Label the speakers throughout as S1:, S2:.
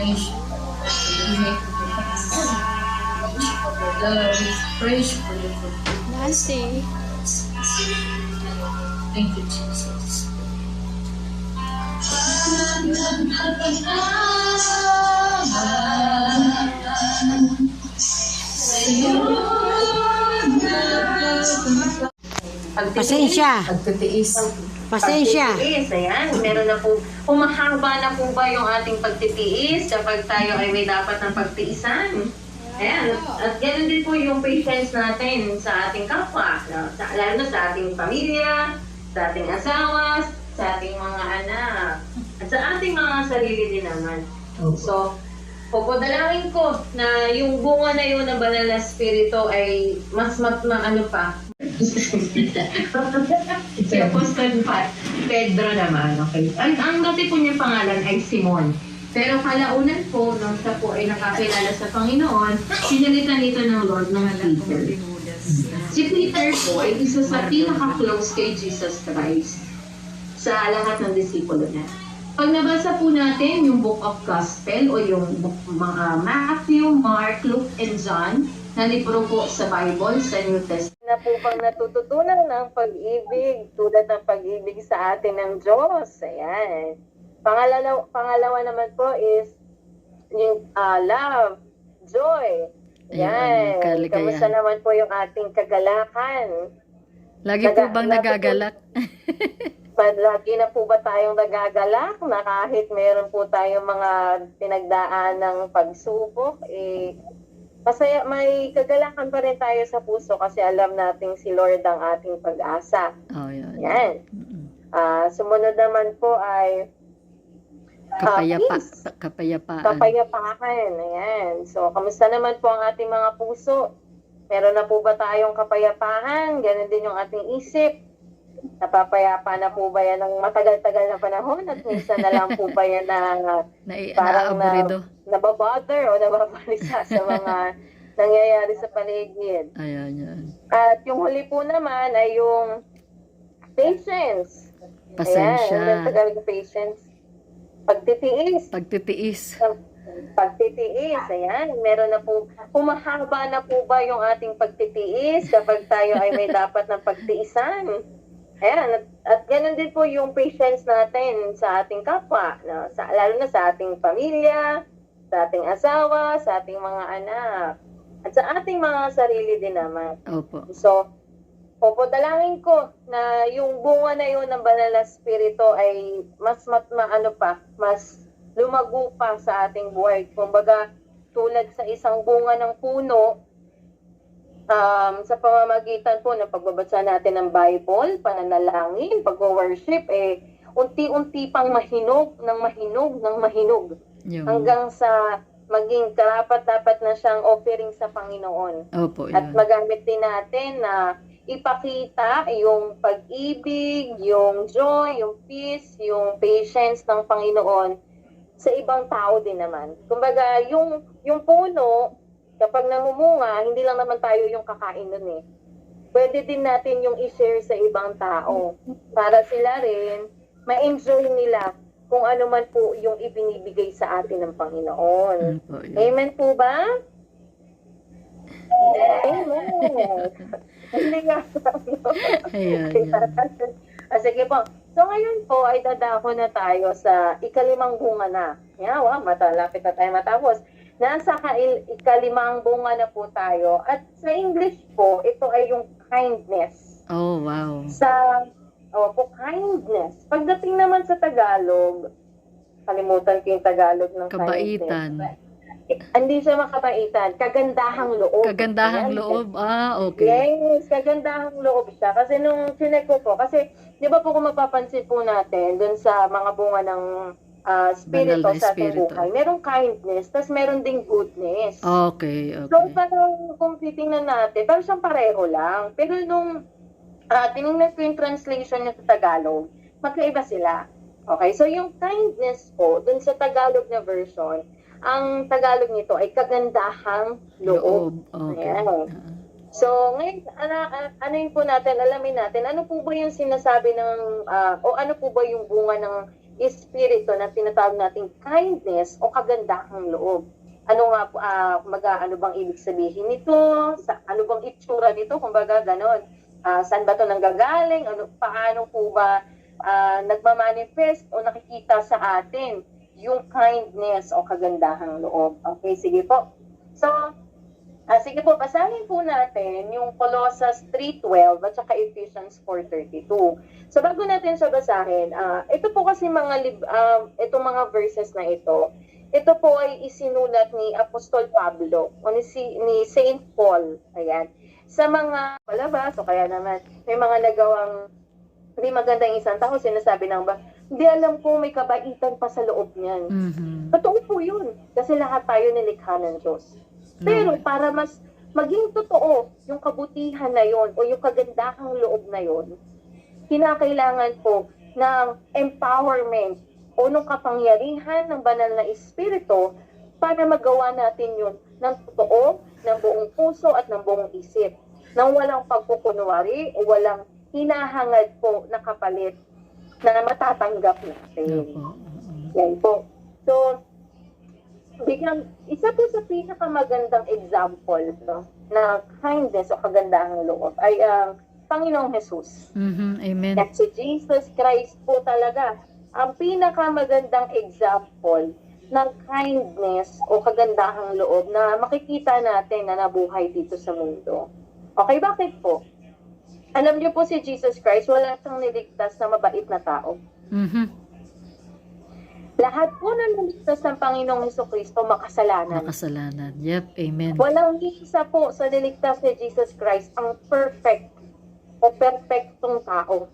S1: praise you for your love. We praise you for your forgiveness.
S2: Nancy.
S1: Thank you, Jesus.
S3: Pasensya.
S1: Pagtitiis.
S3: Pasensya.
S4: Pagtitiis, ayan. Meron na po, humahaba na po ba yung ating pagtitiis kapag tayo ay may dapat ng pagtiisan? Ayan. At ganoon din po yung patience natin sa ating kapwa. Lalo na sa ating pamilya, sa ating asawa, sa ating mga anak, at sa ating mga sarili din naman. So, pupunalangin ko na yung bunga na yun ng banal na spirito ay mas ano pa. Si Apostol Pedro naman, okay. Ang dati po niyang pangalan ay Simon. Pero kalaunan po, nung siya po ay nakakilala sa Panginoon, sinalitan nito ng Lord ng Peter. Si Peter po ay isa sa pinaka-close kay Jesus Christ sa lahat ng disipulo niya. Pag nabasa po natin yung Book of Gospel o yung mga Matthew, Mark, Luke, and John na libro po sa Bible, sa New Testament. Na po bang natututunan ng pag-ibig tulad ng pag-ibig sa atin ng Diyos? Ayan. Pangalawa naman po is yung love, joy. Ayan. Kamusta naman po yung ating kagalakan?
S2: Lagi po bang nagagalak?
S4: Lagi na po ba tayong nagagalak na kahit meron po tayong mga pinagdaan ng pagsubok, masaya, may kagalakan pa rin tayo sa puso kasi alam nating si Lord ang ating pag-asa.
S2: Oh, yan.
S4: Yan. Sumunod naman po ay
S2: kapayapaan.
S4: Kapayapaan. Ayan. So, kamusta naman po ang ating mga puso? Meron na po ba tayong kapayapaan? Ganon din yung ating isip. Napapayapa na po ba yan ng matagal-tagal na panahon? At minsan na lang po ba yan na parang nababother o nababalisa sa mga nangyayari sa paligid?
S2: Ayan, yan.
S4: At yung huli po naman ay yung patience.
S2: Pasensya.
S4: Ayan, tagal ng patience. Pagtitiis. Pagtitiis, ayan. Meron na po, humahaba na po ba yung ating pagtitiis kapag tayo ay may dapat ng pagtiisan? Ayan, at ganoon din po yung patience natin sa ating kapwa, no? Lalo na sa ating pamilya, sa ating asawa, sa ating mga anak, at sa ating mga sarili din naman.
S2: Opo.
S4: So, dalangin ko na yung bunga na yun ng banal na spirito ay mas lumago pa sa ating buhay. Kumbaga, tulad sa isang bunga ng puno, sa pamamagitan po ng pagbabasa natin ng Bible, pananalangin, pag-worship, unti-unti pang mahinog. Hanggang sa maging karapat-dapat na siyang offering sa Panginoon.
S2: Opo, yan.
S4: At magamit din natin na ipakita yung pag-ibig, yung joy, yung peace, yung patience ng Panginoon sa ibang tao din naman. Kumbaga, yung puno, kapag namumunga, hindi lang naman tayo yung kakain nun Pwede din natin yung i-share sa ibang tao para sila rin ma-enjoy nila kung ano man po yung ibinibigay sa atin ng Panginoon. Amen po ba? Amen. Hindi nga. Sige po. So ngayon po ay dadako na tayo sa ikalimang bunga na. Matalapit na tayo matapos. Nasa ikalimang bunga na po tayo. At sa English po, ito ay yung kindness.
S2: Oh, wow.
S4: Kindness. Pagdating naman sa Tagalog, kalimutan ko yung Tagalog ng
S2: kabaitan.
S4: Kindness. Hindi siya makabaitan. Kagandahang loob.
S2: Kagandahang loob? Okay.
S4: Yes, kagandahang loob siya. Kasi nung chinek ko po, kasi di ba po kung mapapansin po natin dun sa mga bunga ng spirito sa ating buhay, merong kindness, tapos meron ding goodness.
S2: Okay.
S4: So, parang kung titingnan natin, parang siyang pareho lang. Pero nung tinignan ko yung translation niya sa Tagalog, magkaiba sila. Okay, so yung kindness po, dun sa Tagalog na version, ang Tagalog nito ay kagandahang loob.
S2: Okay.
S4: So, ngayon, alamin natin, ano po ba yung sinasabi ng, o ano po ba yung bunga ng
S5: espiritu na tinatawag nating kindness o kagandahang loob. Ano nga po, ano bang ibig sabihin nito? Ano bang itsura nito? Kumbaga, ganon. Saan ba ito nanggagaling? Paano po ba nagmamanifest o nakikita sa atin yung kindness o kagandahang loob? Okay, sige po. So, sige po, basahin po natin yung Colossians 3:12 at saka Ephesians 4:32. So bago natin siya basahin, ito po kasi itong mga verses na ito po ay isinulat ni Apostol Pablo o ni Saint Paul, ayan, sa mga palabas o kaya naman may mga nagawang hindi magandang isang tao, sinasabi ng ba, hindi alam kung may kabaitan pa sa loob niyan. Totoo po yun, kasi lahat tayo nilikha ng Diyos. Pero para mas maging totoo yung kabutihan na yon o yung kagandahang loob na yon, kinakailangan po ng empowerment o ng kapangyarihan ng banal na espiritu para magawa natin yun ng totoo, ng buong puso at ng buong isip. Nang walang pagkukunwari o walang hinahangad po na kapalit na matatanggap natin. Yan po. So, isa po sa pinakamagandang example na kindness o kagandahang loob ay ang Panginoong Jesus.
S2: Amen.
S5: At si Jesus Christ po talaga ang pinakamagandang example ng kindness o kagandahang loob na makikita natin na nabuhay dito sa mundo. Okay, bakit po? Alam niyo po si Jesus Christ, wala siyang niligtas na mabait na tao. Lahat po na niligtas ng Panginoong Hesukristo makasalanan.
S2: Makasalanan. Yep, amen.
S5: Walang isa po sa niligtas ni Jesus Christ ang perfect o perfectong tao.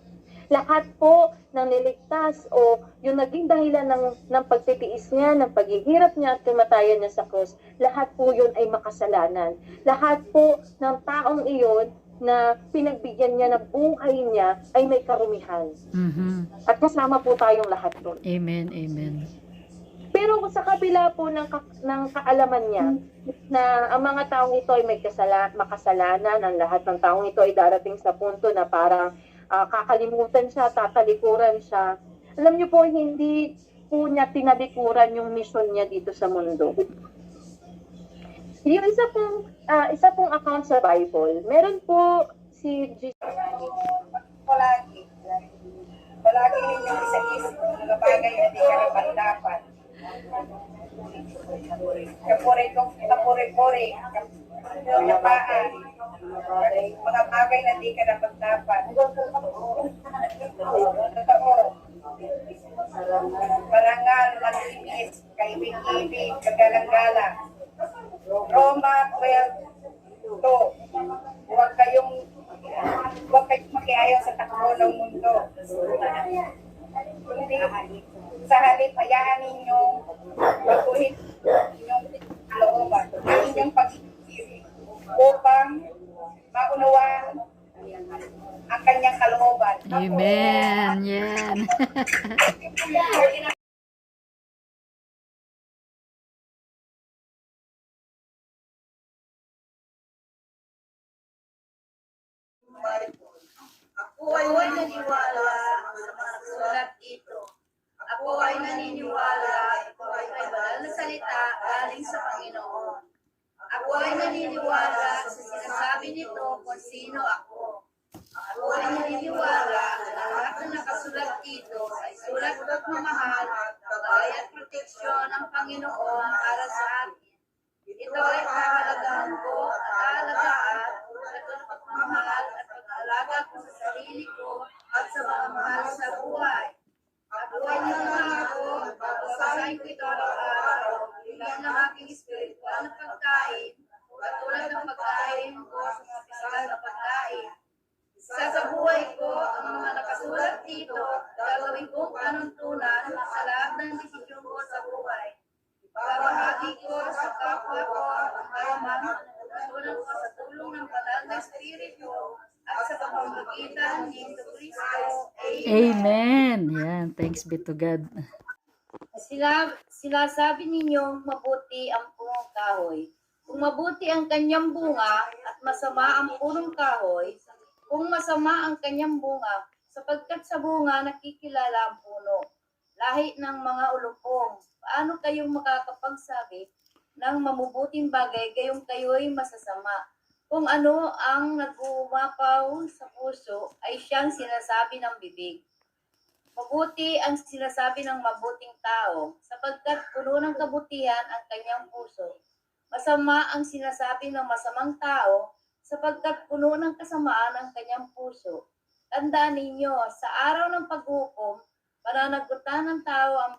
S5: Lahat po ng niligtas o yung naging dahilan ng pagtitiis niya, ng paghihirap niya at kamatayan niya sa krus, lahat po yun ay makasalanan. Lahat po ng taong iyon na pinagbigyan niya ng buhay niya ay may karumihan. At kasama po tayong lahat doon.
S2: Amen, amen.
S5: Pero sa kabila po ng kaalaman niya na ang mga taong ito ay may makasalanan, ang lahat ng taong ito ay darating sa punto na parang kakalimutan siya, tatalikuran siya. Alam niyo po, hindi po niya tinalikuran yung mission niya dito sa mundo. Yung isa pong account sa Bible, meron po si Jesus.
S6: Palagi ninyong isa-isip ng mga bagay na di karapat-dapat. Kapuri-puri, kapapaan, mga bagay na di karapat-dapat. Parangal, mag-ibig, kaibig-ibig, kagalang-galang. Roma 12:2. Huwag kayong makiayaw sa takbo ng mundo. Kundi sa halip, hayaan ninyong baguhin inyong kalooban, ang inyong pag-ibig upang maunawaan ang kanyang kalooban.
S2: Amen. Yan.
S6: Ako ay naniniwala sa mga sulat ito. Ako ay naniniwala ito ay banal na salita galing sa Panginoon. Ako ay naniniwala sa sinasabi nito kung sino ako. Ako ay naniniwala na lahat ng nakasulat dito ay sulat at mamahal, gabay at proteksyon ng Panginoon para sa akin. Ito ay kahalagahan ko at aalagaan at pagmamahal at pag-aalaga ko sa sarili ko at sa mga mahal sa buhay. Ako ay nangangako at babasahin ko ito araw-araw bilang ng aking espiritual na pagkain, katulad ng pagkain ko sa pisikal na pagkain. Sa buhay ko, ang mga nakasulat dito, gagawin kong panuntunan sa lahat ng desisyon ko sa buhay. Babahagi ko sa kapwa ko ang kayaman at natutunan ko sa tulong ng banal na Espiritu at sa pamamagitan ni Jesucristo.
S2: Amen. Yan. Thanks be to God.
S7: Sinasabi ninyong mabuti ang punong kahoy. Kung mabuti ang kanyang bunga at masama ang punong kahoy, kung masama ang kanyang bunga, sapagkat sa bunga nakikilala ang puno. lahi ng mga ulupong. Paano kayong makakapagsabi ng mabubuting bagay gayong kayo'y masasama? Kung ano ang nag-uumapaw sa puso ay siyang sinasabi ng bibig. Mabuti ang sinasabi ng mabuting tao, sapagkat puno ng kabutihan ang kanyang puso. Masama ang sinasabi ng masamang tao, sapagkat puno ng kasamaan ang kanyang puso. Tandaan ninyo, sa araw ng paghukom, pananagutan ng tao ang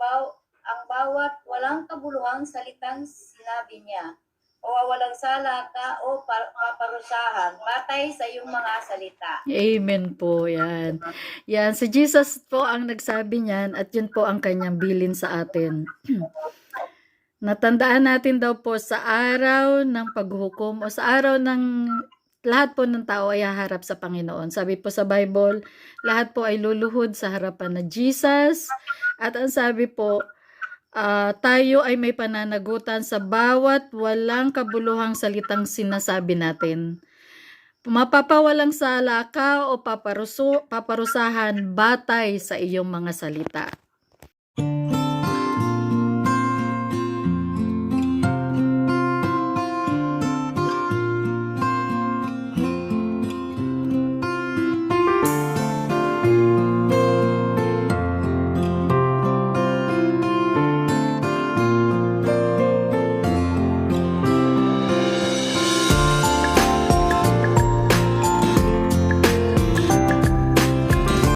S7: bawat walang kabuluhang salitang sinabi niya, o walang sala ka o paparusahan, batay sa iyong mga salita.
S2: Amen po, yan. Yan, si Jesus po ang nagsabi niyan at yun po ang kanyang bilin sa atin. Natandaan natin daw po sa araw ng paghukom o sa araw ng lahat po ng tao ay haharap sa Panginoon. Sabi po sa Bible, lahat po ay luluhod sa harapan ng Jesus. At ang sabi po, tayo ay may pananagutan sa bawat walang kabuluhang salitang sinasabi natin. Mapapawalang sala ka o paparusahan batay sa iyong mga salita.